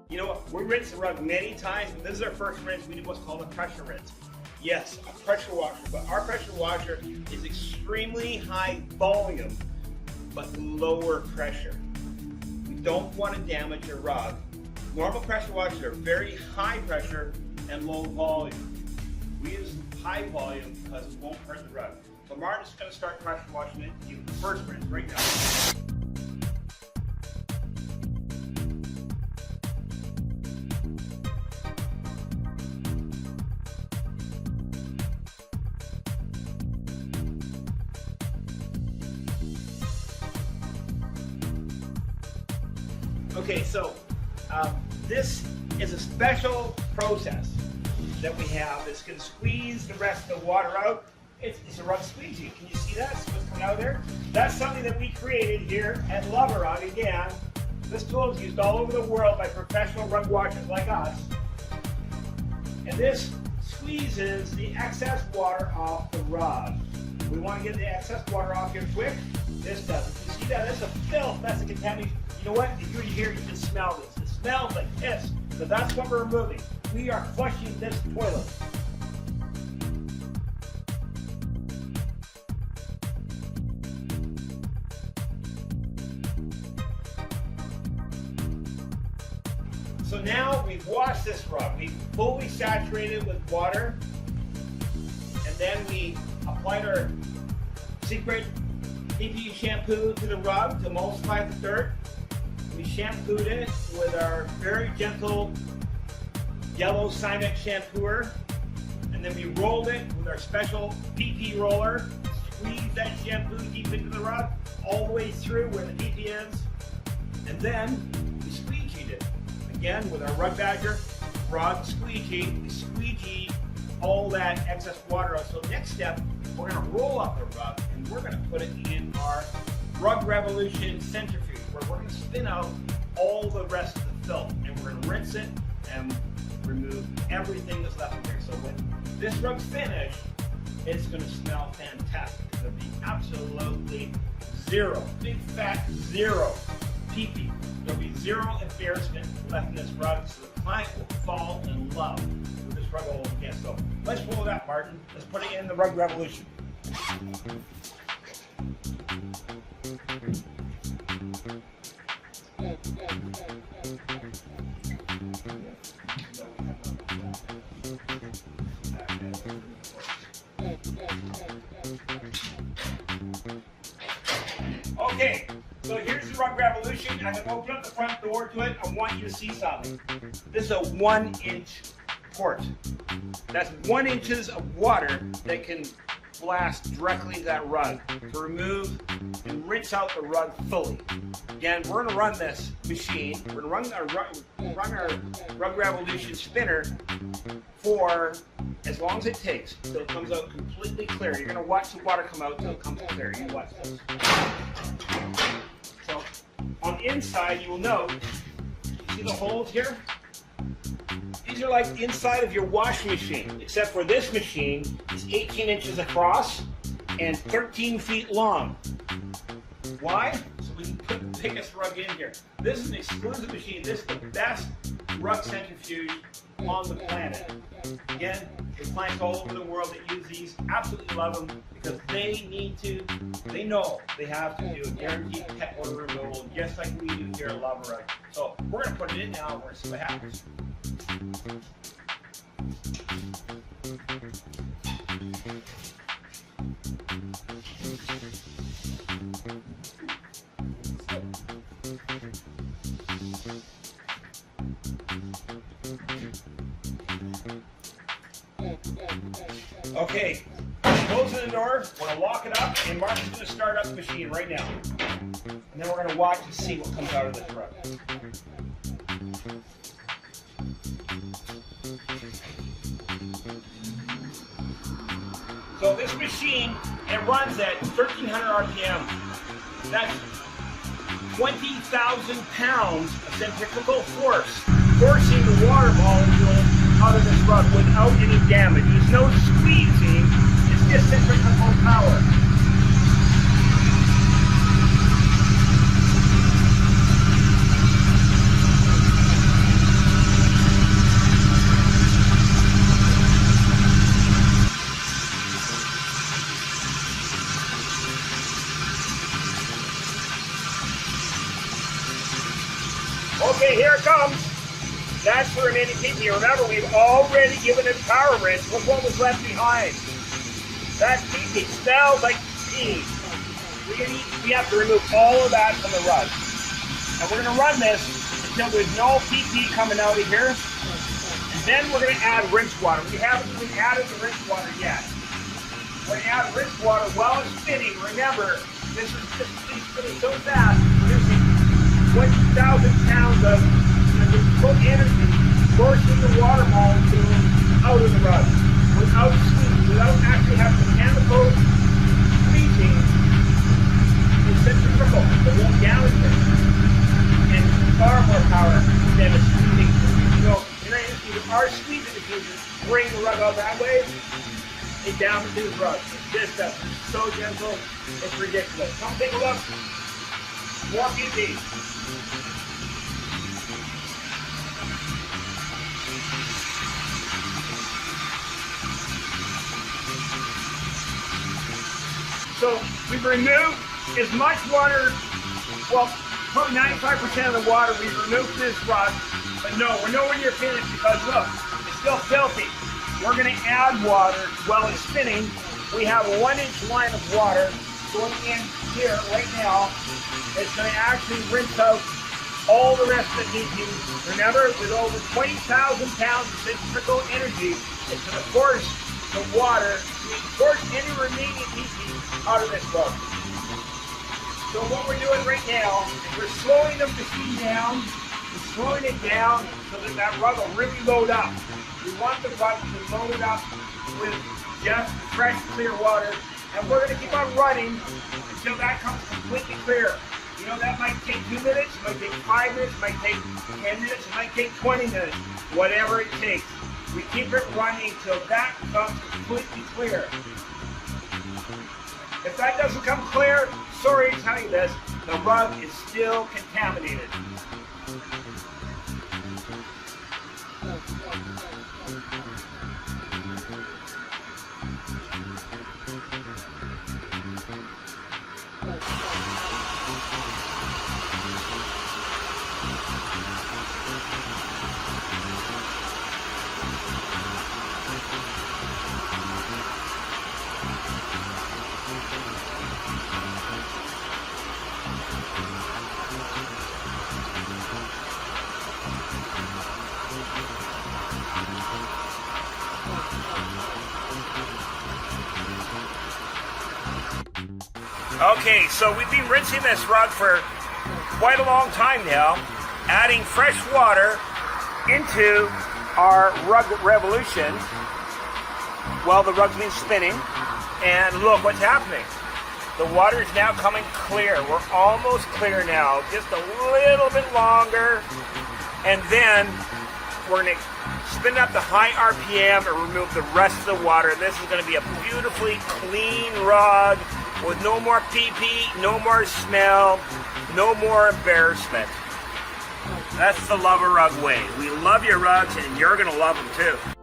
You know what? We rinse the rug many times, but this is our first rinse. We do what's called a pressure rinse. Yes, a pressure washer, but our pressure washer is extremely high volume, but lower pressure. We don't want to damage your rug. Normal pressure washers are very high pressure and low volume. We use high volume because it won't hurt the rug. So Martin's going to start pressure washing it. You first rinse right now. Okay, so this is a special process that we have that's going to squeeze the rest of the water out. It's a rug squeegee. Can you see that? See what's coming out there? That's something that we created here at Luv-A-Rug. Again, this tool is used all over the world by professional rug washers like us. And this squeezes the excess water off the rug. We want to get the excess water off here quick. This does it. You see that? That's a filth. That's a contamination. You know what? If you're here, you can smell this. It smells like piss. So that's what we're removing. We are flushing this toilet. So now we've washed this rug. We've fully saturated it with water. And then we applied our secret PP shampoo to the rug to emulsify the dirt. We shampooed it with our very gentle yellow Simex shampooer. And then we rolled it with our special PP roller. Squeezed that shampoo deep into the rug, all the way through where the PP ends. And then we squeegeed it. Again, with our Rug Badger rug squeegee, we squeegee all that excess water out. So next step, we're going to roll up the rug and we're going to put it in our Rug Revolution centrifuge, where we're going to spin out all the rest of the filth and we're going to rinse it and remove everything that's left in here. So when this rug's finished, it's going to smell fantastic. There'll be absolutely zero, big fat zero pee-pee. There'll be zero embarrassment left in this rug, so the client will fall in love with this rug all over again. So let's roll it up, Martin. Let's put it in the Rug Revolution. Okay, so here's the Rug Revolution. I'm going to open up the front door to it. I want you to see something. This is a 1-inch port. That's 1 inch of water that can blast directly into that rug to remove and rinse out the rug fully. Again, we're going to run this machine. We're going to run our Rug Revolution spinner for as long as it takes until it comes out completely clear. You're going to watch the water come out until it comes clear. You watch this. So on the inside, you will note, see the holes here? These are like the inside of your washing machine, except for this machine is 18 inches across and 13 feet long. Why? So we can put the biggest rug in here. This is an exclusive machine. This is the best rug centrifuge on the planet. Again, there's clients all over the world that use these, absolutely love them because they know they have to do a guaranteed pet odor removal just like we do here at Luv-A-Rug. So we're going to put it in now and we're going to see what happens. Okay, closing the door, we're going to lock it up, and Mark's going to start up the machine right now. And then we're going to watch and see what comes out of this rug. So this machine, it runs at 1,300 RPM. That's 20,000 pounds of centrifugal force, forcing the water molecule out of this rug without any damage. There's no squeezing, it's the centrifugal power. Okay, here it comes. That's the remaining PP. Remember, we've already given it power rinse. Look what was left behind. That's PP. Smells like pee. We have to remove all of that from the rug. And we're going to run this until there's no PP coming out of here. And then we're going to add rinse water. We haven't even added the rinse water yet. We're going to add rinse water while it's spinning. Remember, this is spinning so fast, producing 20,000 pounds of full energy, forcing the water molecule out of the rug without squeezing, without actually having mechanical squeezing. The centrifugal, the won't damage it, and far more power than a squeezing. So, if our squeezing diffusion bring the rug out that way, it damages the rug. This stuff is so gentle, it's ridiculous. Come take a look. More PP. So we've removed as much water, well, probably 95% of the water we've removed from this rug, but no, we're nowhere near finished because look, it's still filthy. We're going to add water while it's spinning. We have a 1-inch line of water going in here right now. It's going to actually rinse out all the rest of the PP. Remember, with over 20,000 pounds of centrifugal energy, it's going to force the water, force any remaining PP out of this rug. So what we're doing right now is we're slowing the machine down. We're slowing it down so that that rug will really load up. We want the rug to load it up with just fresh, clear water. And we're going to keep on running until that comes completely clear. You know, that might take 2 minutes, it might take 5 minutes, it might take 10 minutes, it might take 20 minutes, whatever it takes. We keep it running till that becomes completely clear. If that doesn't come clear, sorry to tell you this, the rug is still contaminated. Okay, so we've been rinsing this rug for quite a long time now, adding fresh water into our rug revolution while the rug's been spinning, and look what's happening. The water is now coming clear. We're almost clear now, just a little bit longer, and then we're going to spin up the high RPM and remove the rest of the water. This is going to be a beautifully clean rug with no more PP, no more smell, no more embarrassment. That's the Luv-A-Rug way. We love your rugs, and you're going to love them too.